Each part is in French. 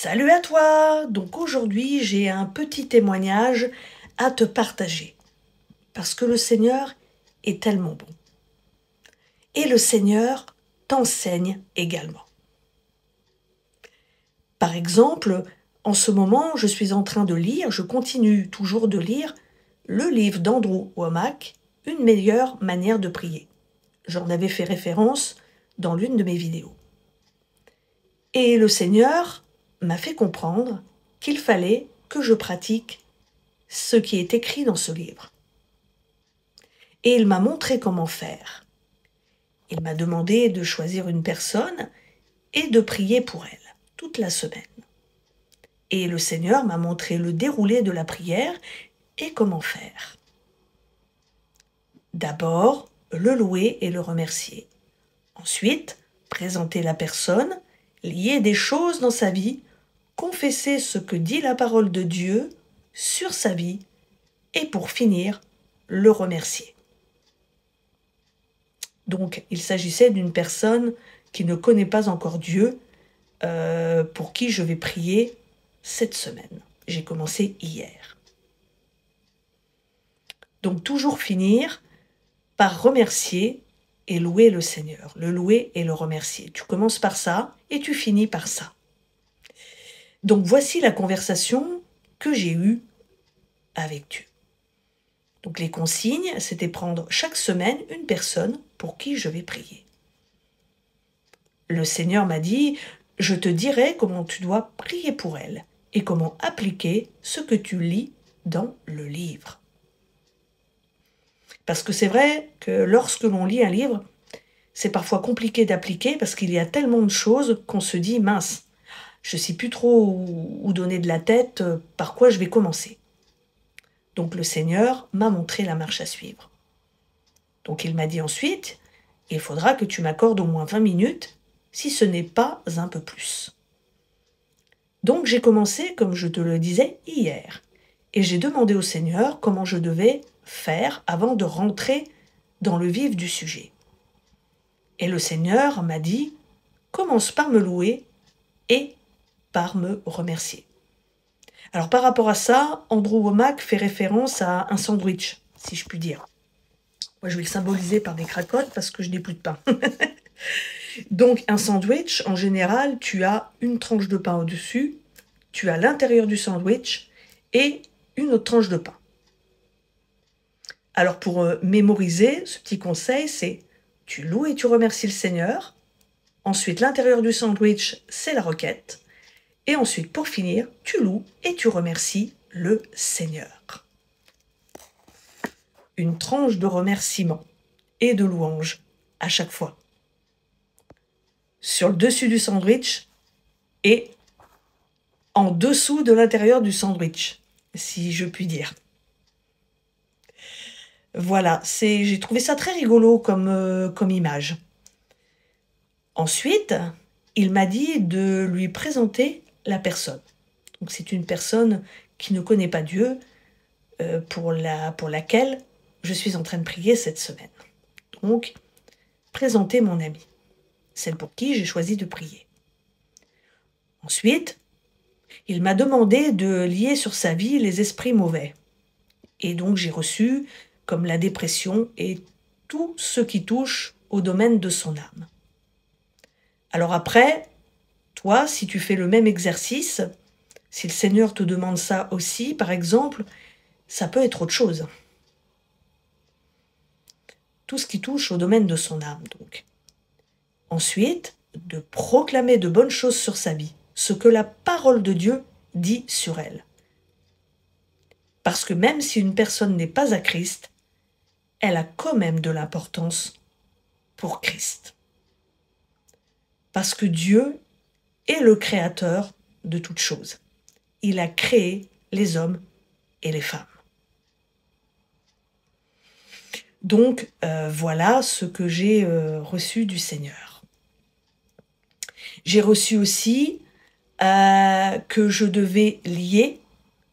Salut à toi! Donc aujourd'hui, j'ai un petit témoignage à te partager. Parce que le Seigneur est tellement bon. Et le Seigneur t'enseigne également. Par exemple, en ce moment, je suis en train de lire, je continue toujours de lire, le livre d'Andrew Wommack, Une meilleure manière de prier. J'en avais fait référence dans l'une de mes vidéos. Et le Seigneur m'a fait comprendre qu'il fallait que je pratique ce qui est écrit dans ce livre. Et il m'a montré comment faire. Il m'a demandé de choisir une personne et de prier pour elle toute la semaine. Et le Seigneur m'a montré le déroulé de la prière et comment faire. D'abord, le louer et le remercier. Ensuite, présenter la personne, lier des choses dans sa vie, confesser ce que dit la parole de Dieu sur sa vie et pour finir, le remercier. Donc, il s'agissait d'une personne qui ne connaît pas encore Dieu, pour qui je vais prier cette semaine. J'ai commencé hier. Donc, toujours finir par remercier et louer le Seigneur. Le louer et le remercier. Tu commences par ça et tu finis par ça. Donc, voici la conversation que j'ai eue avec Dieu. Donc, les consignes, c'était prendre chaque semaine une personne pour qui je vais prier. Le Seigneur m'a dit, je te dirai comment tu dois prier pour elle et comment appliquer ce que tu lis dans le livre. Parce que c'est vrai que lorsque l'on lit un livre, c'est parfois compliqué d'appliquer parce qu'il y a tellement de choses qu'on se dit, mince, je ne sais plus trop où donner de la tête, par quoi je vais commencer. Donc le Seigneur m'a montré la marche à suivre. Donc il m'a dit ensuite, il faudra que tu m'accordes au moins 20 minutes, si ce n'est pas un peu plus. Donc j'ai commencé, comme je te le disais, hier. Et j'ai demandé au Seigneur comment je devais faire avant de rentrer dans le vif du sujet. Et le Seigneur m'a dit, commence par me louer et par me remercier. Alors par rapport à ça, Andrew Wommack fait référence à un sandwich, si je puis dire. Moi je vais le symboliser par des cracottes parce que je n'ai plus de pain. Donc un sandwich, en général, tu as une tranche de pain au-dessus, tu as l'intérieur du sandwich et une autre tranche de pain. Alors pour mémoriser, ce petit conseil, c'est tu loues et tu remercies le Seigneur. Ensuite, l'intérieur du sandwich, c'est la requête. Et ensuite, pour finir, tu loues et tu remercies le Seigneur. Une tranche de remerciement et de louange à chaque fois. Sur le dessus du sandwich et en dessous de l'intérieur du sandwich, si je puis dire. Voilà, j'ai trouvé ça très rigolo comme image. Ensuite, il m'a dit de lui présenter la personne. Donc c'est une personne qui ne connaît pas Dieu, pour laquelle je suis en train de prier cette semaine. Donc, présenter mon ami, celle pour qui j'ai choisi de prier. Ensuite, il m'a demandé de lier sur sa vie les esprits mauvais. Et donc j'ai reçu comme la dépression et tout ce qui touche au domaine de son âme. Alors après, toi, si tu fais le même exercice, si le Seigneur te demande ça aussi, par exemple, ça peut être autre chose. Tout ce qui touche au domaine de son âme, donc. Ensuite, de proclamer de bonnes choses sur sa vie, ce que la parole de Dieu dit sur elle. Parce que même si une personne n'est pas à Christ, elle a quand même de l'importance pour Christ. Parce que Dieu est le créateur de toutes choses. Il a créé les hommes et les femmes. Donc, voilà ce que j'ai reçu du Seigneur. J'ai reçu aussi que je devais lier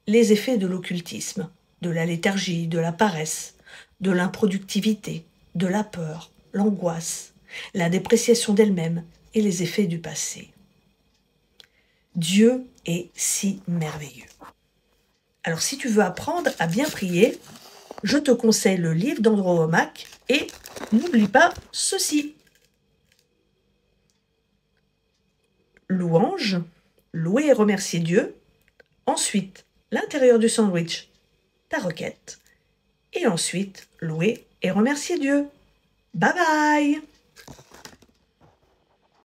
les effets de l'occultisme, de la léthargie, de la paresse, de l'improductivité, de la peur, l'angoisse, la dépréciation d'elle-même et les effets du passé. Dieu est si merveilleux. Alors si tu veux apprendre à bien prier, je te conseille le livre d'Andrew Wommack et n'oublie pas ceci. Louange, louer et remercier Dieu. Ensuite, l'intérieur du sandwich, ta requête. Et ensuite, louer et remercier Dieu. Bye bye!